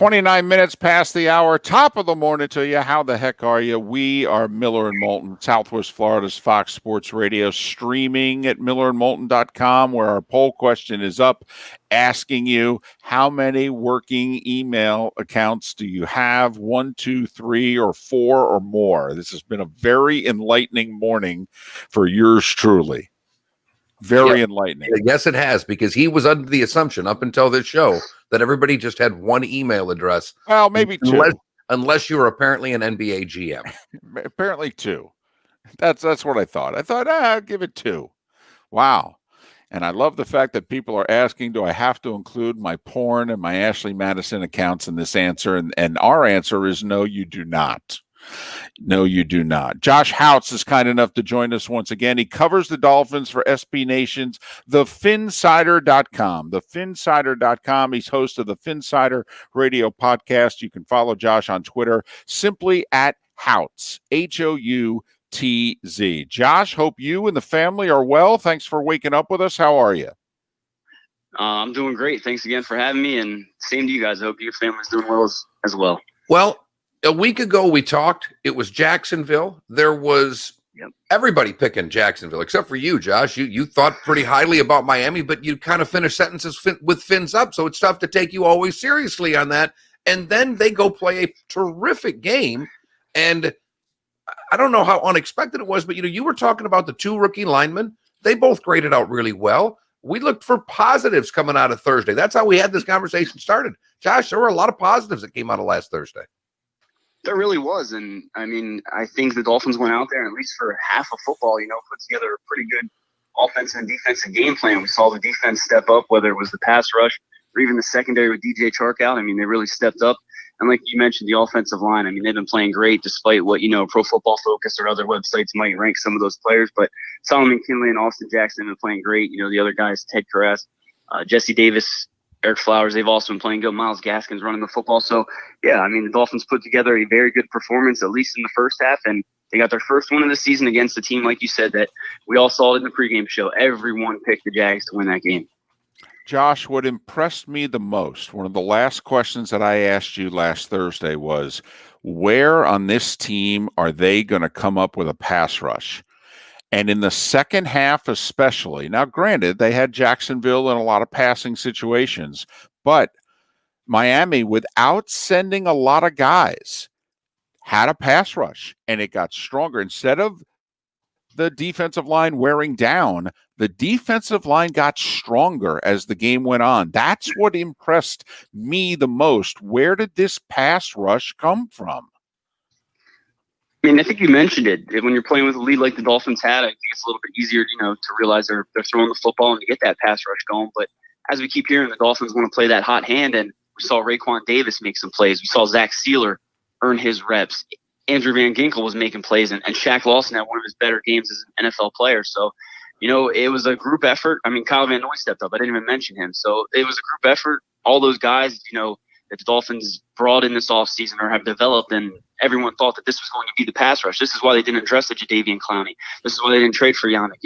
29 minutes past the hour, top of the morning to you. How the heck are you? We are Miller and Moulton, Southwest Florida's Fox Sports Radio, streaming at millerandmoulton.com, where our poll question is up, asking you how many working email accounts do you have? 1, 2, 3, or 4 or more. This has been a very enlightening morning for yours truly. Very enlightening. Yes, it has, because he was under the assumption up until this show that everybody just had one email address. Well, maybe two. Unless you were apparently an NBA GM. Apparently two. That's what I thought. I thought, I'll give it 2. Wow. And I love the fact that people are asking, do I have to include my porn and my Ashley Madison accounts in this answer? And our answer is no, you do not. No, you do not. Josh Houtz is kind enough to join us once again. He covers the Dolphins for SB Nation's TheFinsider.com. TheFinsider.com. He's host of the Finsider Radio podcast. You can follow Josh on Twitter simply at Houtz, Houtz. Josh, hope you and the family are well. Thanks for waking up with us. How are you? I'm doing great. Thanks again for having me, and same to you guys. I hope your family's doing well as well. Well, a week ago we talked. It was Jacksonville. There was everybody picking Jacksonville except for you, Josh. You thought pretty highly about Miami, but you kind of finished sentences with fins up, so it's tough to take you always seriously on that. And then they go play a terrific game, and I don't know how unexpected it was, but you were talking about the 2 rookie linemen. They both graded out really well. We looked for positives coming out of Thursday. That's how we had this conversation started. Josh, there were a lot of positives that came out of last Thursday. There really was. And I mean, I think the Dolphins went out there, and at least for half of football, put together a pretty good offensive and defensive game plan. We saw the defense step up, whether it was the pass rush or even the secondary with DJ Chark out. I mean, they really stepped up. And like you mentioned, the offensive line, I mean, they've been playing great despite what, Pro Football Focus or other websites might rank some of those players. But Solomon Kinley and Austin Jackson have been playing great. The other guys, Ted Karras, Jesse Davis, Eric Flowers, they've also been playing good. Miles Gaskin's running the football. So, yeah, I mean, the Dolphins put together a very good performance, at least in the first half, and they got their first win of the season against a team, like you said, that we all saw it in the pregame show. Everyone picked the Jags to win that game. Josh, what impressed me the most, one of the last questions that I asked you last Thursday was, where on this team are they going to come up with a pass rush? And in the second half especially, now granted, they had Jacksonville in a lot of passing situations, but Miami, without sending a lot of guys, had a pass rush, and it got stronger. Instead of the defensive line wearing down, the defensive line got stronger as the game went on. That's what impressed me the most. Where did this pass rush come from? I mean, I think you mentioned it. When you're playing with a lead like the Dolphins had, I think it's a little bit easier, to realize they're throwing the football and to get that pass rush going. But as we keep hearing, the Dolphins want to play that hot hand, and we saw Raekwon Davis make some plays. We saw Zach Sealer earn his reps. Andrew Van Ginkel was making plays, and Shaq Lawson had one of his better games as an NFL player. So, it was a group effort. I mean, Kyle Van Noy stepped up. I didn't even mention him. So it was a group effort. All those guys, that the Dolphins brought in this offseason or have developed, and everyone thought that this was going to be the pass rush. This is why they didn't address the Jadeveon Clowney. This is why they didn't trade for Yannick.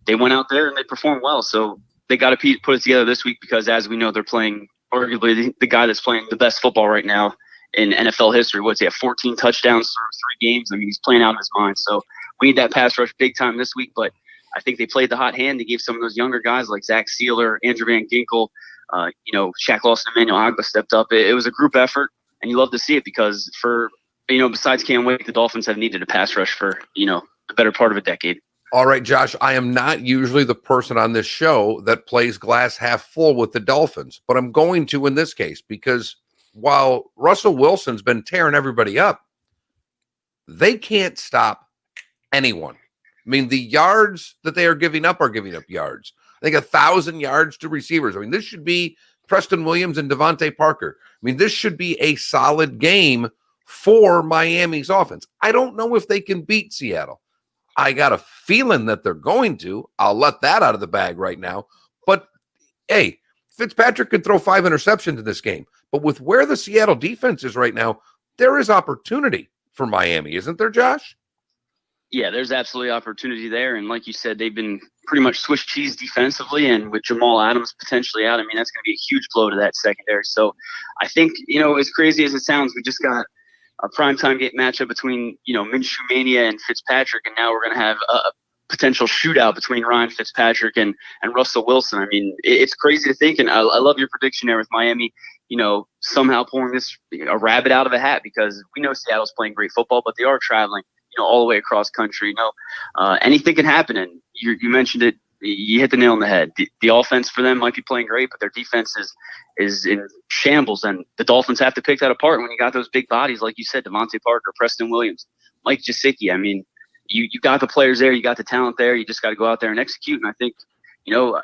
They went out there and they performed well. So they got to put it together this week because, as we know, they're playing arguably the guy that's playing the best football right now in NFL history. What's he have? 14 touchdowns through 3 games. I mean, he's playing out of his mind. So we need that pass rush big time this week. But I think they played the hot hand. They gave some of those younger guys like Zach Sealer, Andrew Van Ginkel, Shaq Lawson, Emmanuel Agba stepped up. It was a group effort, and you love to see it because besides Cam Wake, the Dolphins have needed a pass rush for, the better part of a decade. All right, Josh, I am not usually the person on this show that plays glass half full with the Dolphins, but I'm going to in this case because while Russell Wilson's been tearing everybody up, they can't stop anyone. I mean, the yards that they are giving up yards. I think 1,000 yards to receivers. I mean, this should be Preston Williams and Devontae Parker. I mean, this should be a solid game for Miami's offense. I don't know if they can beat Seattle. I got a feeling that they're going to. I'll let that out of the bag right now. But, hey, Fitzpatrick could throw 5 interceptions in this game. But with where the Seattle defense is right now, there is opportunity for Miami, isn't there, Josh? Yeah, there's absolutely opportunity there. And like you said, they've been pretty much Swiss cheese defensively. And with Jamal Adams potentially out, I mean, that's going to be a huge blow to that secondary. So I think, as crazy as it sounds, we just got a primetime game matchup between, Minshew Mania and Fitzpatrick. And now we're going to have a potential shootout between Ryan Fitzpatrick and Russell Wilson. I mean, it's crazy to think. And I love your prediction there with Miami, somehow pulling a rabbit out of a hat, because we know Seattle's playing great football, but they are traveling all the way across country. Anything can happen. And you mentioned it. You hit the nail on the head. The offense for them might be playing great, but their defense is in shambles. And the Dolphins have to pick that apart when you got those big bodies, like you said, Devontae Parker, Preston Williams, Mike Gesicki. I mean, you got the players there. You got the talent there. You just got to go out there and execute. And I think,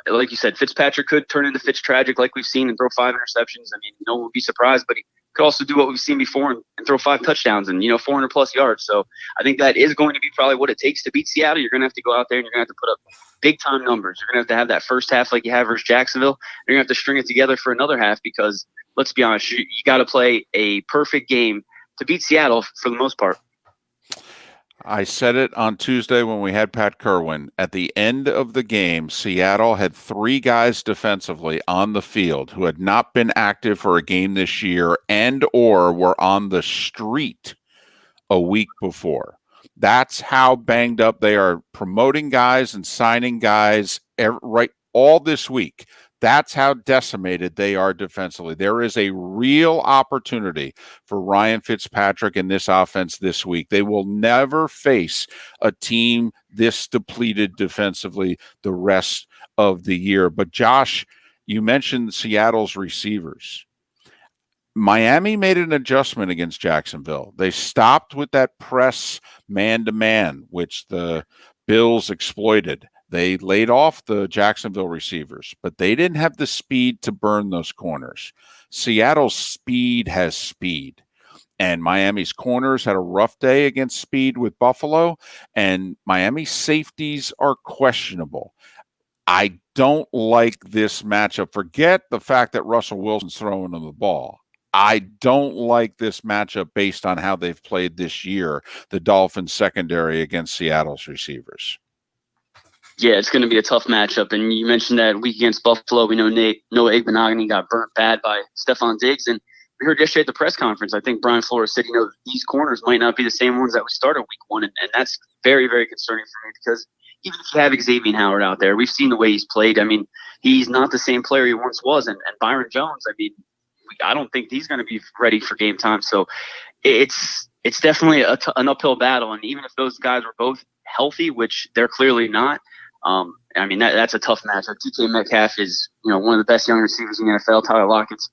like you said, Fitzpatrick could turn into Fitztragic like we've seen and throw 5 interceptions. I mean, no one would be surprised, but he could also do what we've seen before and throw 5 touchdowns and 400+ yards. So I think that is going to be probably what it takes to beat Seattle. You're going to have to go out there and you're going to have to put up big time numbers. You're going to have that first half like you have versus Jacksonville. You're going to have to string it together for another half, because let's be honest, you got to play a perfect game to beat Seattle for the most part. I said it on Tuesday when we had Pat Kerwin. At the end of the game, Seattle had 3 guys defensively on the field who had not been active for a game this year and or were on the street a week before. That's how banged up they are, promoting guys and signing guys all this week. That's how decimated they are defensively. There is a real opportunity for Ryan Fitzpatrick in this offense this week. They will never face a team this depleted defensively the rest of the year. But Josh, you mentioned Seattle's receivers. Miami made an adjustment against Jacksonville. They stopped with that press man-to-man, which the Bills exploited. They laid off the Jacksonville receivers, but they didn't have the speed to burn those corners. Seattle's speed has speed, and Miami's corners had a rough day against speed with Buffalo, and Miami's safeties are questionable. I don't like this matchup. Forget the fact that Russell Wilson's throwing them the ball. I don't like this matchup based on how they've played this year, the Dolphins secondary against Seattle's receivers. Yeah, it's going to be a tough matchup. And you mentioned that week against Buffalo. We know Noah Igbenogany got burnt bad by Stephon Diggs. And we heard yesterday at the press conference, I think Brian Flores said, these corners might not be the same ones that we started week 1. And that's very, very concerning for me, because even if you have Xavier Howard out there, we've seen the way he's played. I mean, he's not the same player he once was. And Byron Jones, I mean, I don't think he's going to be ready for game time. So it's definitely an uphill battle. And even if those guys were both healthy, which they're clearly not, I mean, that's a tough matchup. DK Metcalf is, one of the best young receivers in the NFL. Tyler Lockett's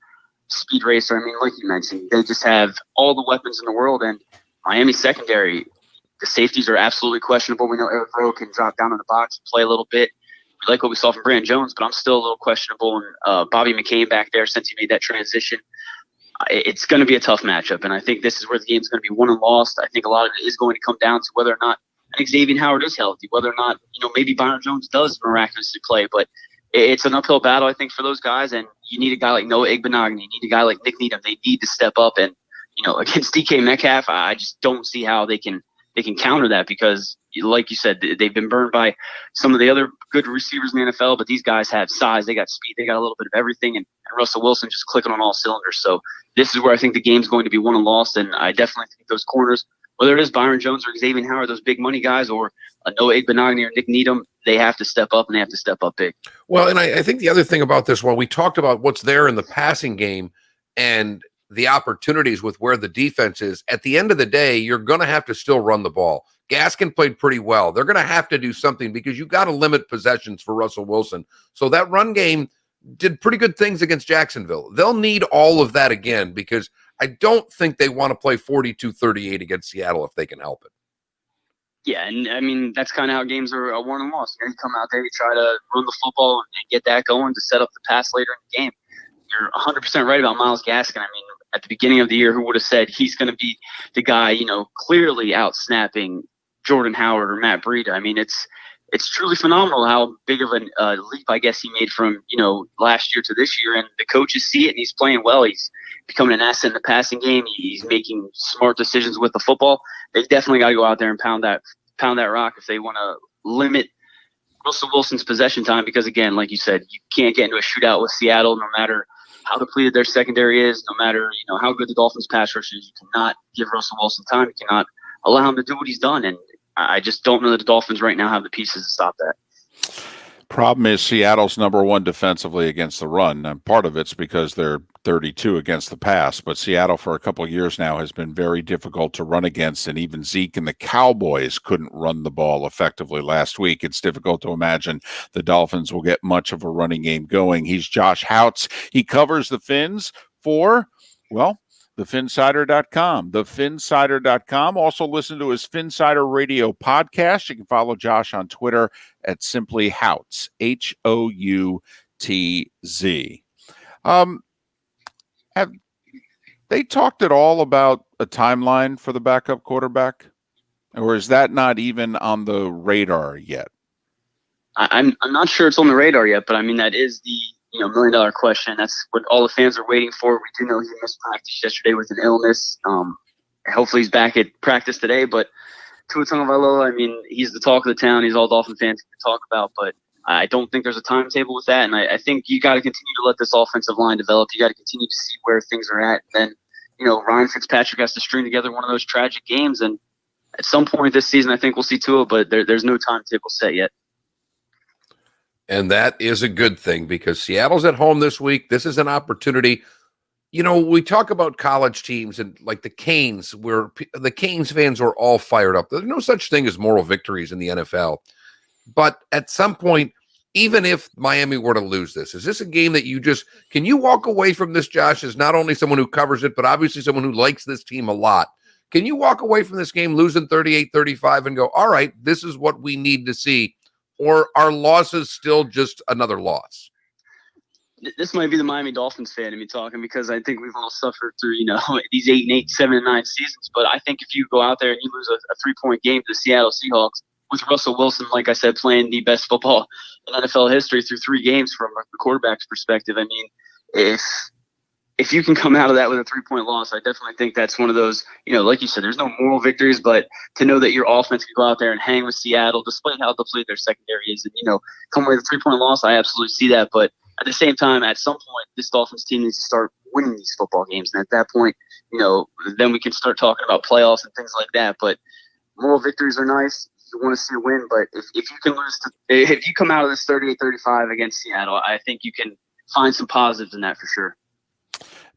speed racer. I mean, like you mentioned, they just have all the weapons in the world. And Miami secondary, the safeties are absolutely questionable. We know Eric Rowe can drop down in the box and play a little bit. We like what we saw from Brandon Jones, but I'm still a little questionable. And Bobby McCain back there, since he made that transition, it's going to be a tough matchup. And I think this is where the game's going to be won and lost. I think a lot of it is going to come down to whether or not Xavier Howard is healthy, whether or not, maybe Byron Jones does miraculously play. But it's an uphill battle, I think, for those guys. And you need a guy like Noah Igbenogany. You need a guy like Nick Needham. They need to step up. And, against DK Metcalf, I just don't see how they can counter that, because, like you said, they've been burned by some of the other good receivers in the NFL. But these guys have size. They got speed. They got a little bit of everything. And Russell Wilson just clicking on all cylinders. So this is where I think the game's going to be won and lost. And I definitely think those corners, whether it is Byron Jones or Xavier Howard, those big money guys, or Noah Igbenogany or Nick Needham, they have to step up, and they have to step up big. Well, and I think the other thing about this, we talked about what's there in the passing game and the opportunities with where the defense is. At the end of the day, you're going to have to still run the ball. Gaskin played pretty well. They're going to have to do something, because you got to limit possessions for Russell Wilson. So that run game did pretty good things against Jacksonville. They'll need all of that again, because I don't think they want to play 42-38 against Seattle if they can help it. Yeah, and I mean, that's kind of how games are won and lost. You come out there, you try to run the football and get that going to set up the pass later in the game. You're 100% right about Myles Gaskin. I mean, at the beginning of the year, who would have said he's going to be the guy, clearly out-snapping Jordan Howard or Matt Breida? I mean, it's truly phenomenal how big of a leap, I guess, he made from, last year to this year. And the coaches see it, and he's playing well. He's becoming an asset in the passing game. He's making smart decisions with the football. They definitely got to go out there and pound that pound that rock if they want to limit Russell Wilson's possession time, because again, like you said, you can't get into a shootout with Seattle no matter how depleted their secondary is, no matter how good the Dolphins pass rush is. You cannot give Russell Wilson time. You cannot allow him to do what he's done, and I just don't know that the Dolphins right now have the pieces to stop that. Problem is Seattle's number one defensively against the run. And part of it's because they're 32 against the pass, but Seattle for a couple of years now has been very difficult to run against, and even Zeke and the Cowboys couldn't run the ball effectively last week. It's difficult to imagine the Dolphins will get much of a running game going. He's Josh Houtz. He covers the Fins for, well, thefinsider.com. Thefinsider.com. Also listen to his Finsider Radio podcast. You can follow Josh on Twitter at simply Houtz, Houtz. Have they talked at all about a timeline for the backup quarterback? Or is that not even on the radar yet? I'm not sure it's on the radar yet, but I mean, that is the $1 million question. That's what all the fans are waiting for. We do know he missed practice yesterday with an illness. Hopefully he's back at practice today, but Tua Tagovailoa, I mean, he's the talk of the town. He's all Dolphin fans can talk about, but I don't think there's a timetable with that. And I think you got to continue to let this offensive line develop. You got to continue to see where things are at. And then, Ryan Fitzpatrick has to string together one of those tragic games. And at some point this season, I think we'll see Tua, but there's no timetable set yet. And that is a good thing because Seattle's at home this week. This is an opportunity. We talk about college teams and like the Canes, where the Canes fans are all fired up. There's no such thing as moral victories in the NFL. But at some point, even if Miami were to lose this, is this a game that can you walk away from this, Josh, as not only someone who covers it, but obviously someone who likes this team a lot? Can you walk away from this game losing 38-35 and go, all right, this is what we need to see? Or are losses still just another loss? This might be the Miami Dolphins fan in me talking, because I think we've all suffered through, these 8-8, 7-9 seasons. But I think if you go out there and you lose a 3-point game to the Seattle Seahawks with Russell Wilson, like I said, playing the best football in NFL history through 3 games from the quarterback's perspective, I mean, if you can come out of that with a 3-point loss, I definitely think that's one of those, like you said, there's no moral victories, but to know that your offense can go out there and hang with Seattle, despite how depleted their secondary is, and, come away with a 3-point loss, I absolutely see that. But at the same time, at some point, this Dolphins team needs to start winning these football games. And at that point, then we can start talking about playoffs and things like that. But moral victories are nice. You want to see a win, but if you can if you come out of this 38-35 against Seattle, I think you can find some positives in that for sure.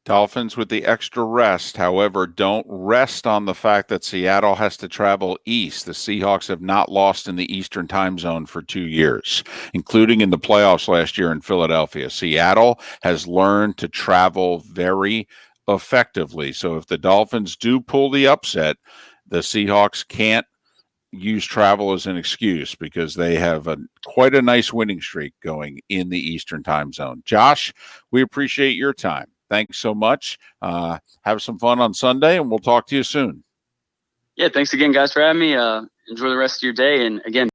Dolphins with the extra rest, however, don't rest on the fact that Seattle has to travel east. The Seahawks have not lost in the Eastern time zone for 2 years, including in the playoffs last year in Philadelphia. Seattle has learned to travel very effectively. So if the Dolphins do pull the upset, the Seahawks can't use travel as an excuse, because they have quite a nice winning streak going in the Eastern time zone. Josh, we appreciate your time. Thanks so much. Have some fun on Sunday, and we'll talk to you soon. Yeah, thanks again, guys, for having me. Enjoy the rest of your day. And again,